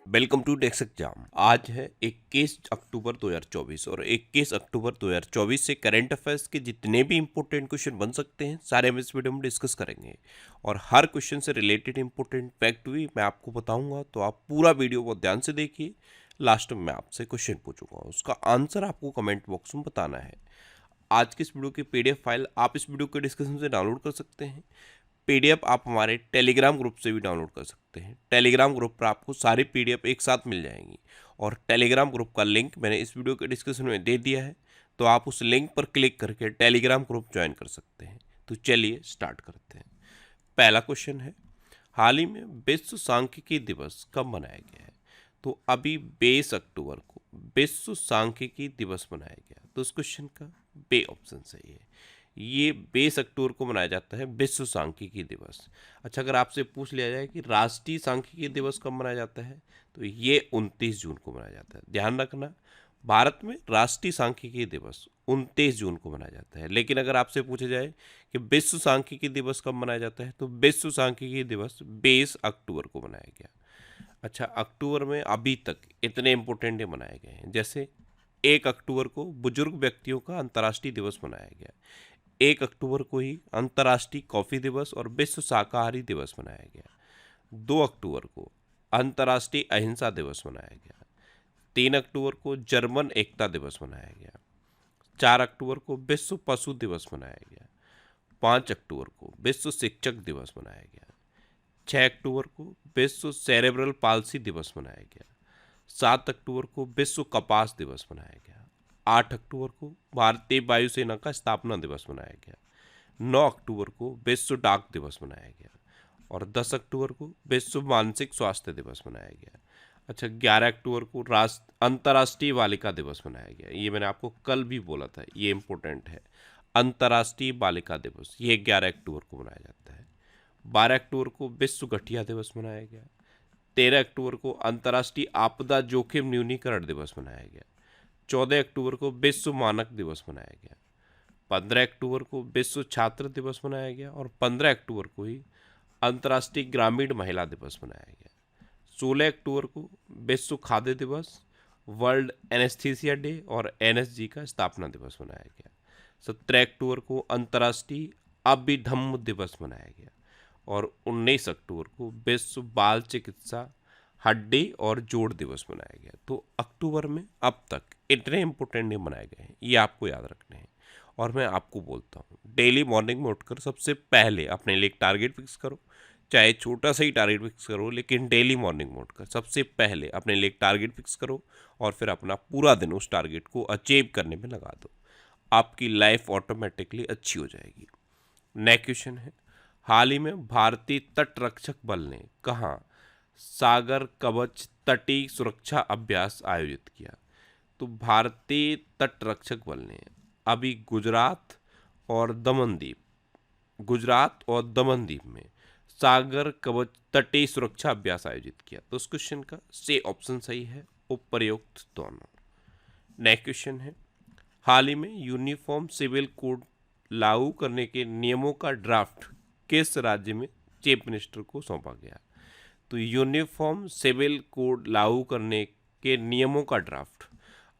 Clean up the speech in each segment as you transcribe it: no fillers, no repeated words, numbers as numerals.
Welcome to desk exam. आज है 21 अक्टूबर 2024 और 21 अक्टूबर 2024 से करंट अफेयर्स के जितने भी इंपॉर्टेंट क्वेश्चन बन सकते हैं सारे हम इस वीडियो में डिस्कस करेंगे और हर क्वेश्चन से रिलेटेड इंपॉर्टेंट फैक्ट भी मैं आपको बताऊंगा, तो आप पूरा वीडियो बहुत ध्यान से देखिए। लास्ट में मैं आपसे क्वेश्चन पूछूंगा, उसका आंसर आपको कमेंट बॉक्स में बताना है। आज की इस वीडियो की पीडीएफ फाइल आप इस वीडियो के डिस्क्रिप्शन से डाउनलोड कर सकते हैं। पीडीएफ आप हमारे टेलीग्राम ग्रुप से भी डाउनलोड कर सकते हैं। टेलीग्राम ग्रुप पर आपको सारी पीडीएफ एक साथ मिल जाएंगी और टेलीग्राम ग्रुप का लिंक मैंने इस वीडियो के डिस्क्रिप्शन में दे दिया है, तो आप उस लिंक पर क्लिक करके टेलीग्राम ग्रुप ज्वाइन कर सकते हैं। तो चलिए स्टार्ट करते हैं। पहला क्वेश्चन है, हाल ही में विश्व सांख्यिकी दिवस कब मनाया गया है? तो अभी 22 अक्टूबर को विश्व सांख्यिकी दिवस मनाया गया, तो उस क्वेश्चन का बे ऑप्शन सही है। ये 22 अक्टूबर को मनाया जाता है विश्व सांख्यिकी दिवस। अच्छा, अगर आपसे पूछ लिया जाए कि राष्ट्रीय सांख्यिकी दिवस कब मनाया जाता है, तो ये 29 जून को मनाया जाता है। ध्यान रखना, भारत में राष्ट्रीय सांख्यिकी दिवस 29 जून को मनाया जाता है। लेकिन अगर आपसे पूछा जाए कि विश्व सांख्यिकी दिवस कब मनाया जाता है, तो विश्व सांख्यिकी दिवस 22 अक्टूबर को मनाया गया। अच्छा, अक्टूबर में अभी तक इतने इंपॉर्टेंट डे मनाए गए हैं, जैसे 1 अक्टूबर को बुजुर्ग व्यक्तियों का अंतर्राष्ट्रीय दिवस मनाया गया। 1 अक्टूबर को ही अंतर्राष्ट्रीय कॉफ़ी दिवस और विश्व शाकाहारी दिवस मनाया गया। 2 अक्टूबर को अंतर्राष्ट्रीय अहिंसा दिवस मनाया गया। 3 अक्टूबर को जर्मन एकता दिवस मनाया गया। 4 अक्टूबर को विश्व पशु दिवस मनाया गया। 5 अक्टूबर को विश्व शिक्षक दिवस मनाया गया। 6 अक्टूबर को विश्व सेरेब्रल पाल्सी दिवस मनाया गया। 7 अक्टूबर को विश्व कपास दिवस मनाया गया। 8 अक्टूबर को भारतीय वायुसेना का स्थापना दिवस मनाया गया। 9 अक्टूबर को विश्व डाक दिवस मनाया गया और 10 अक्टूबर को विश्व मानसिक स्वास्थ्य दिवस मनाया गया। अच्छा, 11 अक्टूबर को अंतर्राष्ट्रीय बालिका दिवस मनाया गया। ये मैंने आपको कल भी बोला था, ये इंपॉर्टेंट है। अंतर्राष्ट्रीय बालिका दिवस ये 11 अक्टूबर को मनाया जाता है। 12 अक्टूबर को विश्व गठिया दिवस मनाया गया। 13 अक्टूबर को अंतर्राष्ट्रीय आपदा जोखिम न्यूनीकरण दिवस मनाया गया। 14 अक्टूबर को विश्व मानक दिवस मनाया गया। 15 अक्टूबर को विश्व छात्र दिवस मनाया गया और 15 अक्टूबर को ही अंतर्राष्ट्रीय ग्रामीण महिला दिवस मनाया गया। 16 अक्टूबर को विश्व खाद्य दिवस, वर्ल्ड एनेस्थीसिया डे और एनएसजी का स्थापना दिवस मनाया गया। 17 अक्टूबर को अंतर्राष्ट्रीय अभिधम्म दिवस मनाया गया और 19 अक्टूबर को विश्व बाल चिकित्सा हड्डी और जोड़ दिवस मनाया गया। तो अक्टूबर में अब तक इतने इंपॉर्टेंट डे मनाए गए हैं, ये आपको याद रखने हैं। और मैं आपको बोलता हूँ, डेली मॉर्निंग में उठकर सबसे पहले अपने लिए एक टारगेट फिक्स करो, चाहे छोटा सा ही टारगेट फिक्स करो, लेकिन डेली मॉर्निंग में उठकर सबसे पहले अपने लिए एक टारगेट फिक्स करो और फिर अपना पूरा दिन उस टारगेट को अचीव करने में लगा दो। आपकी लाइफ ऑटोमेटिकली अच्छी हो जाएगी। नेक्स्ट क्वेश्चन है, हाल ही में भारतीय तट रक्षक बल ने कहाँ सागर कवच तटीय सुरक्षा अभ्यास आयोजित किया? तो भारतीय तट रक्षक बल ने अभी गुजरात और दमनदीप में सागर कवच तटीय सुरक्षा अभ्यास आयोजित किया। तो उस क्वेश्चन का से ऑप्शन सही है, उपर्युक्त दोनों। नेक्स्ट क्वेश्चन है, हाल ही में यूनिफॉर्म सिविल कोड लागू करने के नियमों का ड्राफ्ट किस राज्य में चीफ मिनिस्टर को सौंपा गया? तो यूनिफॉर्म सिविल कोड लागू करने के नियमों का ड्राफ्ट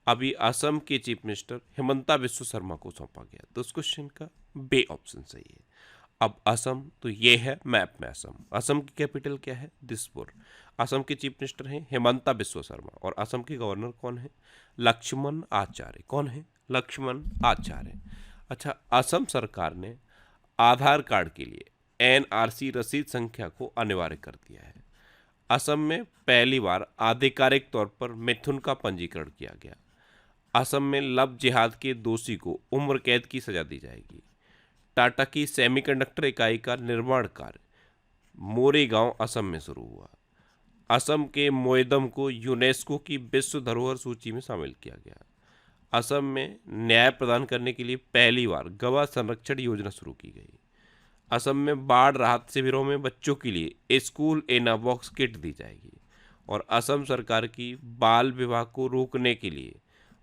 अभी असम के चीफ मिनिस्टर हिमंता बिस्वा शर्मा को सौंपा गया। तो उस क्वेश्चन का बे ऑप्शन सही है। अब असम, तो ये है मैप में असम। असम की कैपिटल क्या है? दिसपुर। असम के चीफ मिनिस्टर हैं हिमंता बिस्वा शर्मा और असम के गवर्नर कौन है? लक्ष्मण आचार्य। कौन है? लक्ष्मण आचार्य। अच्छा, असम सरकार ने आधार कार्ड के लिए एनआरसी रसीद संख्या को अनिवार्य कर दिया है। असम में पहली बार आधिकारिक तौर पर मिथुन का पंजीकरण किया गया। असम में लव जिहाद के दोषी को उम्र कैद की सजा दी जाएगी। टाटा की सेमीकंडक्टर इकाई का निर्माण कार्य मोरेगांव असम में शुरू हुआ। असम के मोएदम को यूनेस्को की विश्व धरोहर सूची में शामिल किया गया। असम में न्याय प्रदान करने के लिए पहली बार गवाह संरक्षण योजना शुरू की गई। असम में बाढ़ राहत शिविरों में बच्चों के लिए school in a box kit दी जाएगी और असम सरकार की बाल विवाह को रोकने के लिए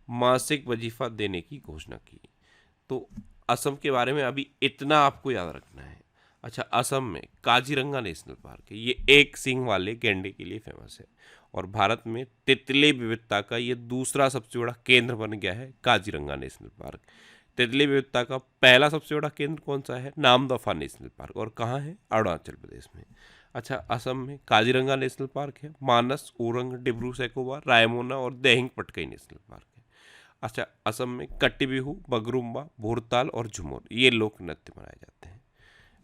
मासिक वजीफा देने की घोषणा की। तो असम के बारे में अभी इतना आपको याद रखना है। अच्छा, असम में काजीरंगा नेशनल पार्क है, ये एक सींग वाले गैंडे के लिए फेमस है। और भारत में तितली विविधता का ये दूसरा सबसे बड़ा केंद्र बन गया है काजीरंगा नेशनल पार्क। तितली विविधता का पहला सबसे बड़ा केंद्र कौन सा है? नामदफा नेशनल पार्क, और कहाँ है? अरुणाचल प्रदेश में। अच्छा, असम में काजीरंगा नेशनल पार्क है, मानस, उरंग, डिब्रू सैखोवा, रायमोना और देहिंग पटकाई नेशनल पार्क है। अच्छा, असम में कट्टी बिहू, बगरुम्बा, भोरताल और झुमर ये लोक नृत्य मनाए जाते हैं।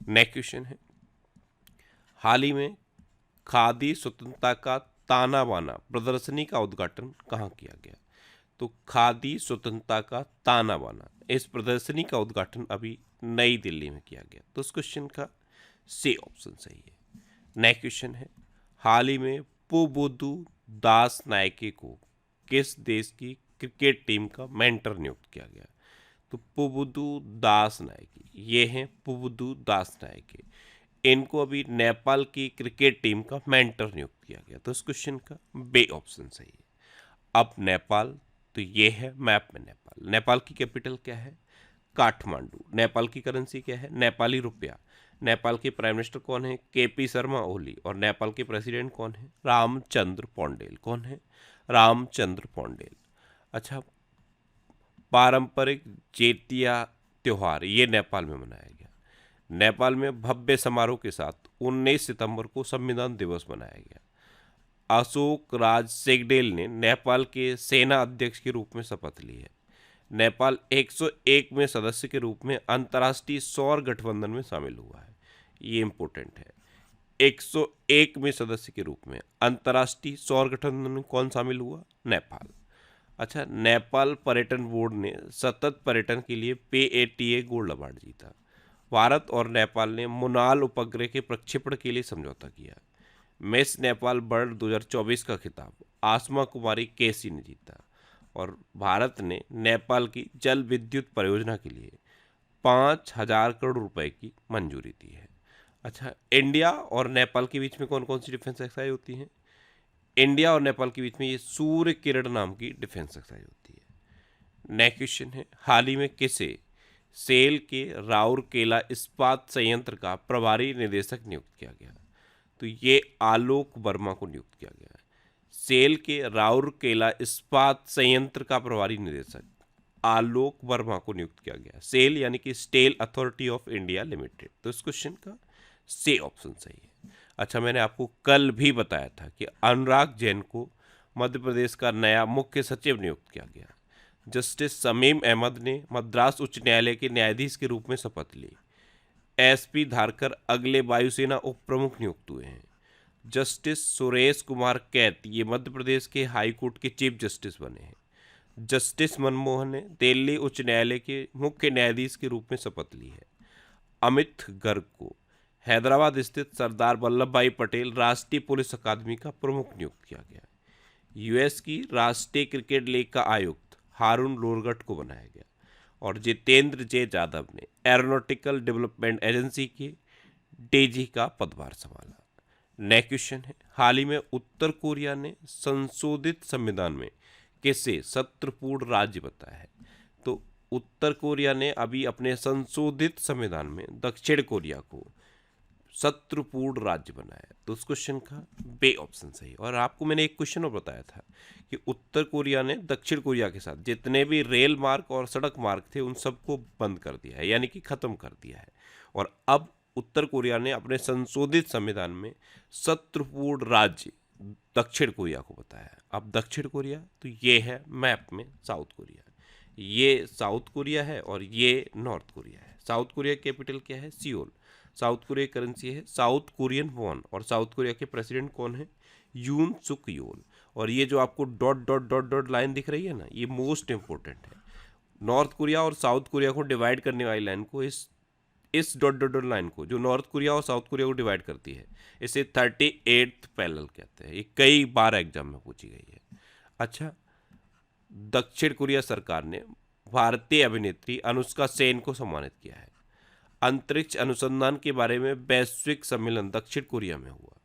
नेक्स्ट क्वेश्चन है, हाल ही में खादी स्वतंत्रता का ताना बाना प्रदर्शनी का उद्घाटन कहाँ किया गया? तो खादी स्वतंत्रता का ताना बाना इस प्रदर्शनी का उद्घाटन अभी नई दिल्ली में किया गया। तो इस क्वेश्चन का सी ऑप्शन सही है। नेक्स्ट क्वेश्चन है, हाल ही में पुबुदु दास नायके को किस देश की क्रिकेट टीम का मेंटर नियुक्त किया गया? तो पुबुदु दास नायके, ये हैं पुबुदु दास नायके, इनको अभी नेपाल की क्रिकेट टीम का मेंटर नियुक्त किया गया। तो इस क्वेश्चन का बे ऑप्शन सही है। अब नेपाल, तो ये है मैप में नेपाल। नेपाल की कैपिटल क्या है? काठमांडू। नेपाल की करेंसी क्या है? नेपाली रुपया। नेपाल के प्राइम मिनिस्टर कौन है? केपी शर्मा ओली। और नेपाल के प्रेसिडेंट कौन है? रामचंद्र पौंडेल। कौन है? रामचंद्र पौंडेल। अच्छा, पारंपरिक जेतिया त्योहार ये नेपाल में मनाया गया। नेपाल में भव्य समारोह के साथ 19 सितंबर को संविधान दिवस मनाया गया। अशोक राज सेगडेल ने नेपाल के सेना अध्यक्ष के रूप में शपथ ली है। नेपाल 101 में सदस्य के रूप में अंतर्राष्ट्रीय सौर गठबंधन में शामिल हुआ है। ये इंपॉर्टेंट है, 101 में सदस्य के रूप में अंतर्राष्ट्रीय सौर गठबंधन में कौन शामिल हुआ? नेपाल। अच्छा, नेपाल पर्यटन बोर्ड ने सतत पर्यटन के लिए PATA गोल्ड अवार्ड जीता। भारत और नेपाल ने मुनाल उपग्रह के प्रक्षेपण के लिए समझौता किया। मिस नेपाल वर्ल्ड 2024 का खिताब आसमा कुमारी केसी ने जीता। और भारत ने नेपाल की जल विद्युत परियोजना के लिए 5,000 करोड़ रुपए की मंजूरी दी है। अच्छा, इंडिया और नेपाल के बीच में कौन कौन सी डिफेंस एक्सरसाइज होती हैं? इंडिया और नेपाल के बीच में ये सूर्य किरण नाम की डिफेंस एक्सरसाइज होती है। नेक्स्ट क्वेश्चन है, हाल ही में किसे सेल के राउरकेला इस्पात संयंत्र का प्रभारी निदेशक नियुक्त किया गया? तो ये आलोक वर्मा को नियुक्त किया गया है। सेल के राउरकेला इस्पात संयंत्र का प्रभारी निदेशक आलोक वर्मा को नियुक्त किया गया। सेल यानी कि steel authority of India limited. तो इस क्वेश्चन का सी ऑप्शन सही है। अच्छा, मैंने आपको कल भी बताया था कि अनुराग जैन को मध्य प्रदेश का नया मुख्य सचिव नियुक्त किया गया। जस्टिस शमीम अहमद ने मद्रास उच्च न्यायालय के न्यायाधीश के रूप में शपथ ली। SP धारकर अगले वायुसेना उप प्रमुख नियुक्त हुए हैं। जस्टिस सुरेश कुमार कैत ये मध्य प्रदेश के हाई कोर्ट के चीफ जस्टिस बने हैं। जस्टिस मनमोहन ने दिल्ली उच्च न्यायालय के मुख्य न्यायाधीश के रूप में शपथ ली है। अमित गर्ग को हैदराबाद स्थित सरदार वल्लभ भाई पटेल राष्ट्रीय पुलिस अकादमी का प्रमुख नियुक्त किया गया। US की राष्ट्रीय क्रिकेट लीग का आयुक्त हारून लोरगट को बनाया गया। और जितेंद्र जे यादव ने एरोनॉटिकल डेवलपमेंट एजेंसी के DG का पदभार संभाला। नेक्स्ट क्वेश्चन है, हाल ही में उत्तर कोरिया ने संशोधित संविधान में किसे शत्रुपूर्ण राज्य बताया है? तो उत्तर कोरिया ने अभी अपने संशोधित संविधान में दक्षिण कोरिया को शत्रुपूर्ण राज्य बनाया। तो उस क्वेश्चन का बे ऑप्शन सही। और आपको मैंने एक क्वेश्चन और बताया था कि उत्तर कोरिया ने दक्षिण कोरिया के साथ जितने भी रेल मार्ग और सड़क मार्ग थे उन सबको बंद कर दिया है, यानी कि खत्म कर दिया है। और अब उत्तर कोरिया ने अपने संशोधित संविधान में शत्रुपूर्ण राज्य दक्षिण कोरिया को बताया। अब दक्षिण कोरिया, तो ये है मैप में साउथ कोरिया, ये साउथ कोरिया है और ये नॉर्थ कोरिया है। साउथ कोरिया की कैपिटल क्या है? सियोल। साउथ कोरिया की करेंसी है साउथ कोरियन वॉन। और साउथ कोरिया के प्रेसिडेंट कौन है? यून सुक योल। और ये जो आपको dot dot dot dot line दिख रही है ना, ये मोस्ट इंपॉर्टेंट है। नॉर्थ कोरिया और साउथ कोरिया को डिवाइड करने वाली लाइन को, इस डॉट डॉट डॉट लाइन को जो नॉर्थ कोरिया और साउथ कोरिया को डिवाइड करती है, इसे 38th पैरेलल कहते हैं। ये कई बार एग्जाम में पूछी गई है। अच्छा, दक्षिण कोरिया सरकार ने भारतीय अभिनेत्री अनुष्का सेन को सम्मानित किया है। अंतरिक्ष अनुसंधान के बारे में वैश्विक सम्मेलन दक्षिण कोरिया में हुआ।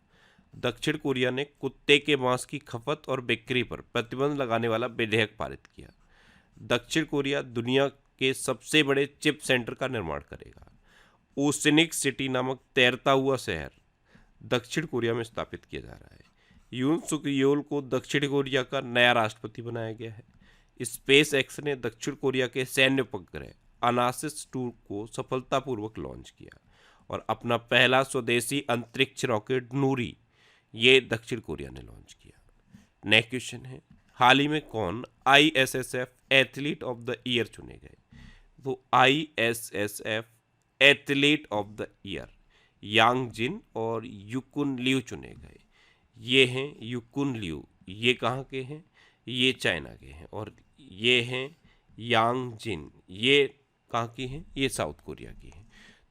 दक्षिण कोरिया ने कुत्ते के मांस की खपत और बिक्री पर प्रतिबंध लगाने वाला विधेयक पारित किया। दक्षिण कोरिया दुनिया के सबसे बड़े चिप सेंटर का निर्माण करेगा। ओसेनिक सिटी नामक तैरता हुआ शहर दक्षिण कोरिया में स्थापित किया जा रहा है। यून सुक योल को दक्षिण कोरिया का नया राष्ट्रपति बनाया गया है। स्पेस एक्स ने दक्षिण कोरिया के सैन्य उपग्रह अनासिस 2 को सफलतापूर्वक लॉन्च किया और अपना पहला स्वदेशी अंतरिक्ष रॉकेट नूरी ये दक्षिण कोरिया ने लॉन्च किया। नेक्स्ट क्वेश्चन है, हाल ही में कौन ISSF athlete of the year चुने गए? तो ISSF athlete of the year Yang Jin और युकुन लियू चुने गए। ये हैं युकुन लियू, ये कहाँ के हैं? ये चाइना के हैं। और ये हैं यांग जिन, ये कहाँ की हैं? ये साउथ कोरिया की हैं।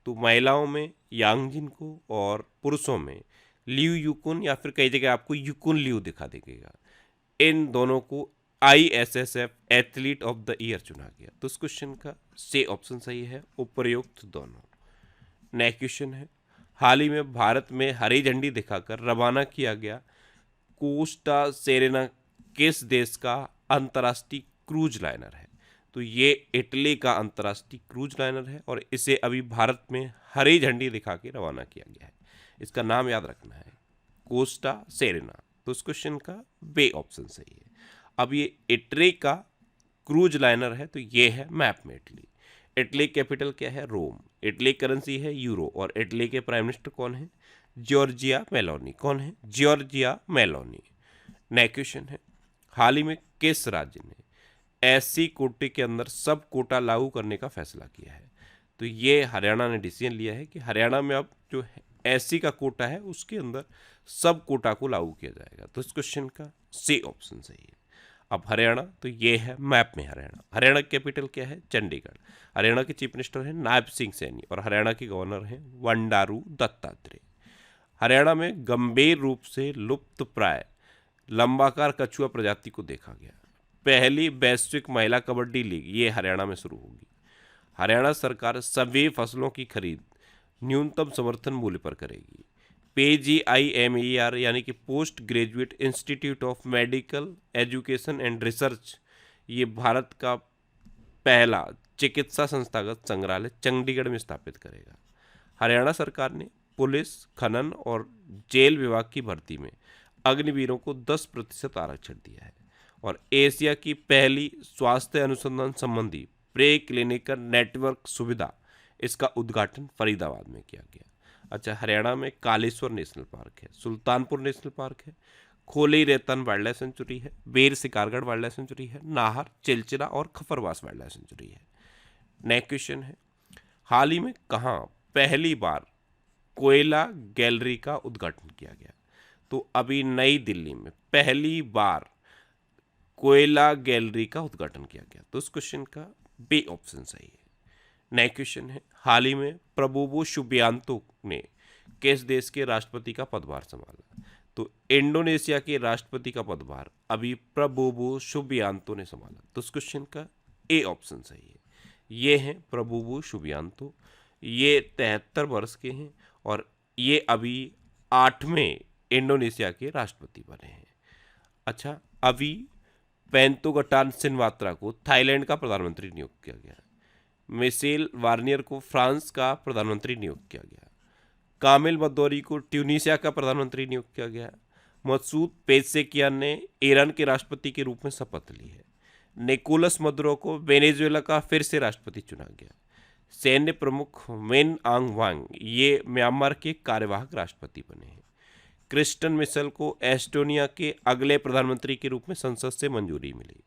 तो महिलाओं में यांग जिन को और पुरुषों में लियू युकुन या फिर कई जगह आपको युकुन लियू दिखा देगा। इन दोनों को ISSF athlete of the year चुना गया। तो इस क्वेश्चन का सी ऑप्शन सही है, उपयुक्त दोनों। नेक्स्ट क्वेश्चन है, हाल ही में भारत में हरी झंडी दिखाकर रवाना किया गया कोस्टा सेरेना किस देश का अंतर्राष्ट्रीय क्रूज लाइनर है? तो ये इटली का अंतर्राष्ट्रीय क्रूज लाइनर है और इसे अभी भारत में हरी झंडी दिखा के रवाना किया गया है। इसका नाम याद रखना है, कोस्टा सेरेना। तो इस क्वेश्चन का बे ऑप्शन सही है। अब ये इटली का क्रूज लाइनर है, तो ये है मैप में इटली। इटली कैपिटल क्या है? रोम। इटली करेंसी है यूरो और इटली के प्राइम मिनिस्टर कौन है? Giorgia Meloni. कौन है? Giorgia Meloni. नेक्स्ट क्वेश्चन है, हाल ही में किस राज्य ने SC कोटे के अंदर सब कोटा लागू करने का फैसला किया है? तो ये हरियाणा ने डिसीजन लिया है कि हरियाणा में अब जो SC का कोटा है उसके अंदर सब कोटा को लागू किया जाएगा। तो इस क्वेश्चन का सी ऑप्शन सही है। अब हरियाणा, तो ये है मैप में हरियाणा। हरियाणा की कैपिटल क्या है? चंडीगढ़। हरियाणा के चीफ मिनिस्टर हैं नायब सिंह सैनी और हरियाणा के गवर्नर हैं बंडारू दत्तात्रेय। हरियाणा में गंभीर रूप से लुप्त प्राय लंबाकार कछुआ प्रजाति को देखा गया। पहली वैश्विक महिला कबड्डी लीग ये हरियाणा में शुरू होगी। हरियाणा सरकार सभी फसलों की खरीद न्यूनतम समर्थन मूल्य पर करेगी। PGIMER यानी कि post graduate institute of medical education and research ये भारत का पहला चिकित्सा संस्थागत संग्रहालय चंडीगढ़ में स्थापित करेगा। हरियाणा सरकार ने पुलिस, खनन और जेल विभाग की भर्ती में अग्निवीरों को 10% आरक्षण दिया है और एशिया की पहली स्वास्थ्य अनुसंधान संबंधी प्रे क्लिनिकल नेटवर्क सुविधा इसका उद्घाटन फरीदाबाद में किया गया। अच्छा, हरियाणा में कालेश्वर नेशनल पार्क है, सुल्तानपुर नेशनल पार्क है, खोली रेतन वाइल्ड लाइफ सेंचुरी है, बेर शिकारगढ़ वाइल्ड लाइफ सेंचुरी है, नाहर, चिलचिला और खफरवास वाइल्ड लाइफ सेंचुरी है। नेक्स्ट क्वेश्चन है, हाल ही में कहाँ पहली बार कोयला गैलरी का उद्घाटन किया गया? तो अभी नई दिल्ली में पहली बार कोयला गैलरी का उद्घाटन किया गया। तो इस क्वेश्चन का बी ऑप्शन सही है। नेक्स्ट क्वेश्चन है, हाल ही में प्रबोवो सुबियांतो ने किस देश के राष्ट्रपति का पदभार संभाला? तो इंडोनेशिया के राष्ट्रपति का पदभार अभी प्रबोवो सुबियांतो ने संभाला। तो इस क्वेश्चन का ए ऑप्शन सही है। ये हैं प्रबोवो सुबियांतो, ये 73 वर्ष के हैं और ये अभी 8वें इंडोनेशिया के राष्ट्रपति बने हैं। अच्छा, अभी पेंतोगटान सिनवात्रा को थाईलैंड का प्रधानमंत्री नियुक्त किया गया। मिशेल वार्नियर को फ्रांस का प्रधानमंत्री नियुक्त किया गया। कामिल बदौरी को ट्यूनीशिया का प्रधानमंत्री नियुक्त किया गया। मसूद पेज़ेशिकियान ने ईरान के राष्ट्रपति के रूप में शपथ ली है। निकोलस मदुरो को वेनेजुएला का फिर से राष्ट्रपति चुना गया। सैन्य प्रमुख मिन आंग वांग ये म्यांमार के कार्यवाहक राष्ट्रपति बने हैं। क्रिस्टन मिशेल को एस्टोनिया के अगले प्रधानमंत्री के रूप में संसद से मंजूरी मिली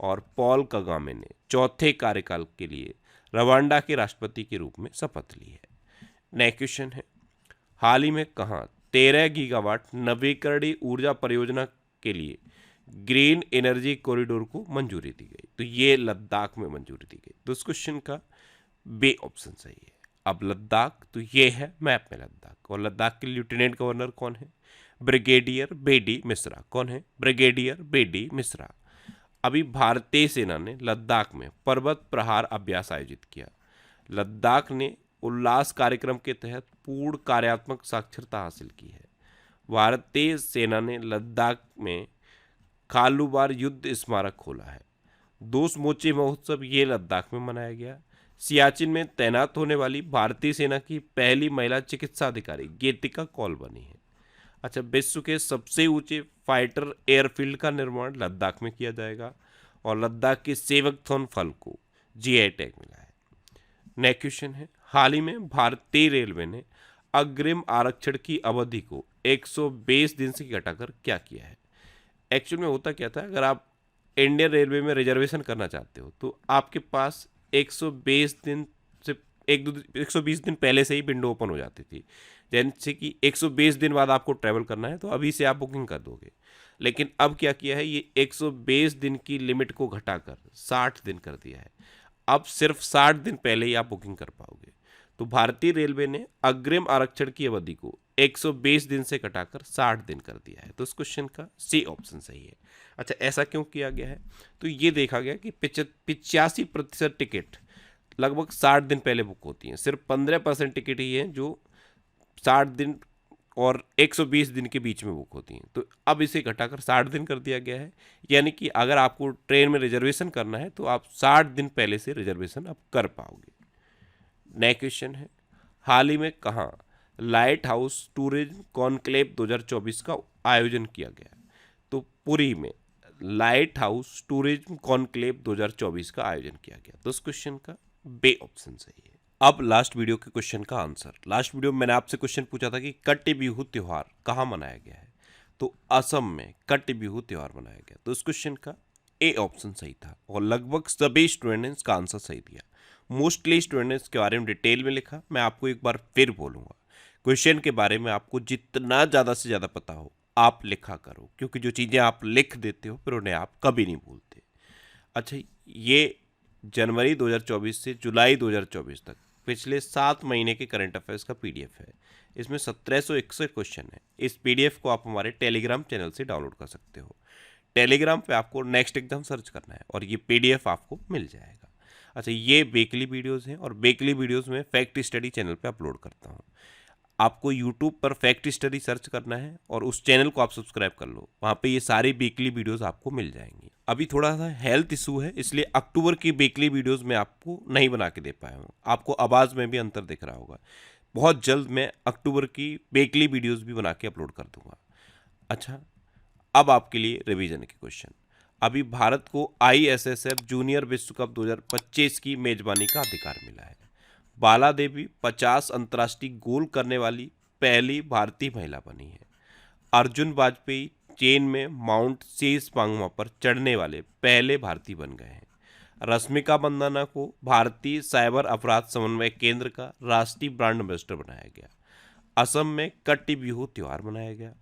और पॉल कगामे ने चौथे कार्यकाल के लिए रवांडा के राष्ट्रपति के रूप में शपथ ली है। नेक्स्ट क्वेश्चन है, हाल ही में कहाँ 13 गीगावाट नवीकरणीय ऊर्जा परियोजना के लिए ग्रीन एनर्जी कॉरिडोर को मंजूरी दी गई? तो ये लद्दाख में मंजूरी दी गई। तो इस क्वेश्चन का बी ऑप्शन सही है। अब लद्दाख, तो ये है मैप में लद्दाख और लद्दाख के लेफ्टिनेंट गवर्नर कौन है? ब्रिगेडियर बेडी मिश्रा। कौन है? ब्रिगेडियर बेडी मिश्रा। अभी भारतीय सेना ने लद्दाख में पर्वत प्रहार अभ्यास आयोजित किया। लद्दाख ने उल्लास कार्यक्रम के तहत पूर्ण कार्यात्मक साक्षरता हासिल की है। भारतीय सेना ने लद्दाख में खालूबार युद्ध स्मारक खोला है। दोस्त मोची महोत्सव ये लद्दाख में मनाया गया। सियाचिन में तैनात होने वाली भारतीय सेना की पहली महिला चिकित्सा अधिकारी गीतिका कौल बनी है। अच्छा, विश्व के सबसे ऊंचे फाइटर एयरफील्ड का निर्माण लद्दाख में किया जाएगा और लद्दाख के सेवकथॉन फल को जीआई टैग मिला है। नेक्स्ट क्वेश्चन है, हाल ही में भारतीय रेलवे ने अग्रिम आरक्षण की अवधि को 120 दिन से घटाकर क्या किया है? एक्चुअल में होता क्या था, अगर आप इंडियन रेलवे में रिजर्वेशन करना चाहते हो तो आपके पास 120 दिन से 120 दिन पहले से ही विंडो ओपन हो जाती थी। जैसे कि 120 दिन बाद आपको ट्रैवल करना है तो अभी से आप बुकिंग कर दोगे। लेकिन अब क्या किया है, ये 120 दिन की लिमिट को घटाकर 60 दिन कर दिया है। अब सिर्फ 60 दिन पहले ही आप बुकिंग कर पाओगे। तो भारतीय रेलवे ने अग्रिम आरक्षण की अवधि को 120 दिन से घटाकर 60 दिन कर दिया है। तो इस क्वेश्चन का सी ऑप्शन सही है। अच्छा, ऐसा क्यों किया गया है? तो ये देखा गया कि 85% टिकट लगभग 60 दिन पहले बुक होती हैं। सिर्फ 15% टिकट ही हैं जो 60 दिन और 120 दिन के बीच में बुक होती हैं। तो अब इसे घटाकर 60 दिन कर दिया गया है। यानी कि अगर आपको ट्रेन में रिजर्वेशन करना है तो आप 60 दिन पहले से रिजर्वेशन आप कर पाओगे। नेक्स्ट क्वेश्चन है, हाल ही में कहाँ लाइट हाउस टूरिज्म कॉन्क्लेव 2024 का आयोजन किया गया? तो पुरी में लाइट हाउस टूरिज्म कॉन्क्लेव 2024 का आयोजन किया गया। तो इस क्वेश्चन का बे ऑप्शन सही है। अब लास्ट वीडियो के क्वेश्चन का आंसर। लास्ट वीडियो में मैंने आपसे क्वेश्चन पूछा था कि कट्टी बिहू त्योहार कहाँ मनाया गया है? तो असम में कट्टी बिहू त्योहार मनाया गया। तो इस क्वेश्चन का ए ऑप्शन सही था और लगभग सभी स्टूडेंट ने इसका आंसर सही दिया। मोस्टली स्टूडेंट ने इसके बारे में डिटेल में लिखा। मैं आपको एक बार फिर बोलूँगा, क्वेश्चन के बारे में आपको जितना ज़्यादा से ज़्यादा पता हो आप लिखा करो, क्योंकि जो चीज़ें आप लिख देते हो फिर उन्हें आप कभी नहीं भूलते। अच्छा, ये जनवरी 2024 से जुलाई 2024 तक पिछले 7 महीने के करंट अफेयर्स का पीडीएफ है। इसमें 1761 क्वेश्चन है। इस पीडीएफ को आप हमारे टेलीग्राम चैनल से डाउनलोड कर सकते हो। टेलीग्राम पे आपको नेक्स्ट एग्जाम सर्च करना है और ये पीडीएफ आपको मिल जाएगा। अच्छा, ये वीकली वीडियोस हैं और वीकली वीडियोस में फैक्ट स्टडी चैनल पे अपलोड करता हूँ। आपको यूट्यूब पर फैक्ट स्टडी सर्च करना है और उस चैनल को आप सब्सक्राइब कर लो। वहाँ पे ये सारी वीकली वीडियोस आपको मिल जाएंगी। अभी थोड़ा सा हेल्थ इशू है, इसलिए अक्टूबर की वीकली वीडियोस मैं आपको नहीं बना के दे पाया हूँ। आपको आवाज़ में भी अंतर दिख रहा होगा। बहुत जल्द मैं अक्टूबर की वीकली वीडियोस भी बना के अपलोड कर दूंगा। अच्छा, अब आपके लिए रिवीजन के क्वेश्चन। अभी भारत को ISSF जूनियर विश्व कप 2025 की मेजबानी का अधिकार मिला है। बाला देवी 50 अंतर्राष्ट्रीय गोल करने वाली पहली भारतीय महिला बनी है। अर्जुन वाजपेयी चीन में माउंट शीश मांगमा पर चढ़ने वाले पहले भारतीय बन गए हैं। रश्मिका मंदाना को भारतीय साइबर अपराध समन्वय केंद्र का राष्ट्रीय ब्रांड एम्बेसडर बनाया गया। असम में कट्टी बिहू त्योहार मनाया गया।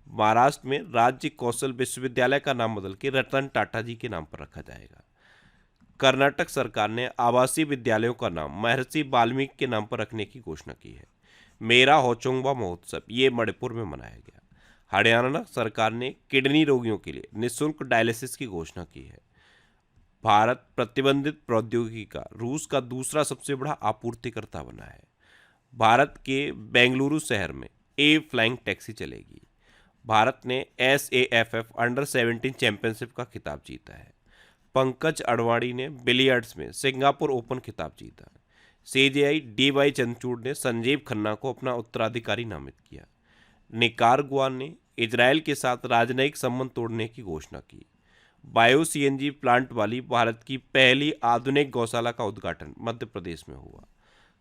महाराष्ट्र में राज्य कौशल विश्वविद्यालय का नाम बदल के रतन टाटा जी के नाम पर रखा जाएगा। कर्नाटक सरकार ने आवासीय विद्यालयों का नाम महर्षि वाल्मीकि के नाम पर रखने की घोषणा की है। मेरा होचोंगबा महोत्सव ये मणिपुर में मनाया गया। हरियाणा सरकार ने किडनी रोगियों के लिए निःशुल्क डायलिसिस की घोषणा की है। भारत प्रतिबंधित प्रौद्योगिकी का रूस का दूसरा सबसे बड़ा आपूर्तिकर्ता बना है। भारत के बेंगलुरु शहर में ए फ्लाइंग टैक्सी चलेगी। भारत ने SAFF अंडर 17 चैंपियनशिप का खिताब जीता है। पंकज अडवाणी ने बिलियर्ड्स में सिंगापुर ओपन खिताब जीता। CJI DY चंद्रचूड़ ने संजीव खन्ना को अपना उत्तराधिकारी नामित किया। निकारागुआ ने इजरायल के साथ राजनयिक संबंध तोड़ने की घोषणा की। बायो CNG प्लांट वाली भारत की पहली आधुनिक गौशाला का उद्घाटन मध्य प्रदेश में हुआ।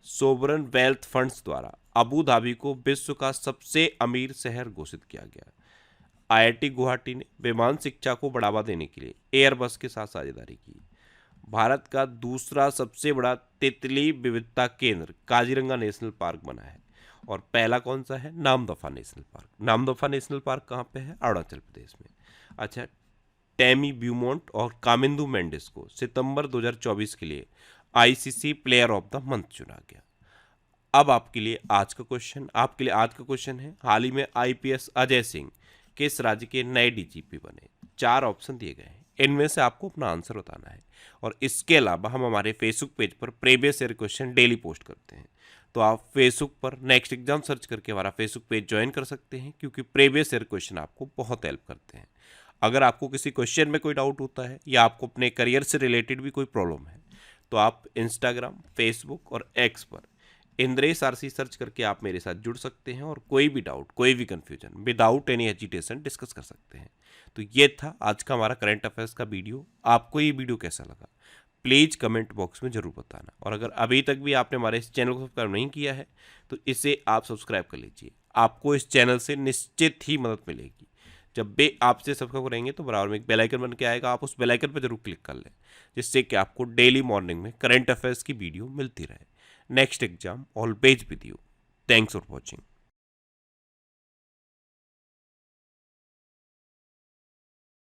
सोवरन वेल्थ फंड्स द्वारा अबू धाबी को विश्व का सबसे अमीर शहर घोषित किया गया। IIT गुवाहाटी ने विमान शिक्षा को बढ़ावा देने के लिए एयरबस के साथ साझेदारी की। भारत का दूसरा सबसे बड़ा तितली विविधता केंद्र काजीरंगा नेशनल पार्क बना है। और पहला कौन सा है? Namdapha national park. Namdapha national park कहाँ पे है? अरुणाचल प्रदेश में। अच्छा, टैमी ब्यूमोंट और कामिंदू मेंडिस को सितंबर 2024 के लिए ICC player of the month चुना गया। अब आपके लिए आज का क्वेश्चन है, हाल ही में IPS अजय सिंह किस राज्य के नए DGP बने? 4 ऑप्शन दिए गए हैं, इनमें से आपको अपना आंसर बताना है। और इसके अलावा हम हमारे फेसबुक पेज पर previous year question daily post करते हैं, तो आप फेसबुक पर नेक्स्ट एग्जाम सर्च करके हमारा फेसबुक पेज ज्वाइन कर सकते हैं, क्योंकि प्रीवियस ईयर क्वेश्चन आपको बहुत हेल्प करते हैं। अगर आपको किसी क्वेश्चन में कोई डाउट होता है या आपको अपने करियर से रिलेटेड भी कोई प्रॉब्लम है, तो तो आप इंस्टाग्राम, फेसबुक और एक्स पर इंद्रेश आरसी सर्च करके आप मेरे साथ जुड़ सकते हैं और कोई भी डाउट, कोई भी confusion without any hesitation discuss कर सकते हैं। तो ये था आज का हमारा करंट अफेयर्स का वीडियो। आपको ये वीडियो कैसा लगा प्लीज़ कमेंट बॉक्स में ज़रूर बताना, और अगर अभी तक भी आपने हमारे इस चैनल को सब्सक्राइब नहीं किया है तो इसे आप सब्सक्राइब कर लीजिए। आपको इस चैनल से निश्चित ही मदद मिलेगी। जब भी आपसे सब्सक्राइब करेंगे तो बराबर में एक बेल आइकन बन के आएगा, आप उस बेल आइकन पर जरूर क्लिक कर लें, जिससे कि आपको डेली मॉर्निंग में करंट अफेयर्स की वीडियो मिलती रहे। Next exam always with you. Thanks for watching.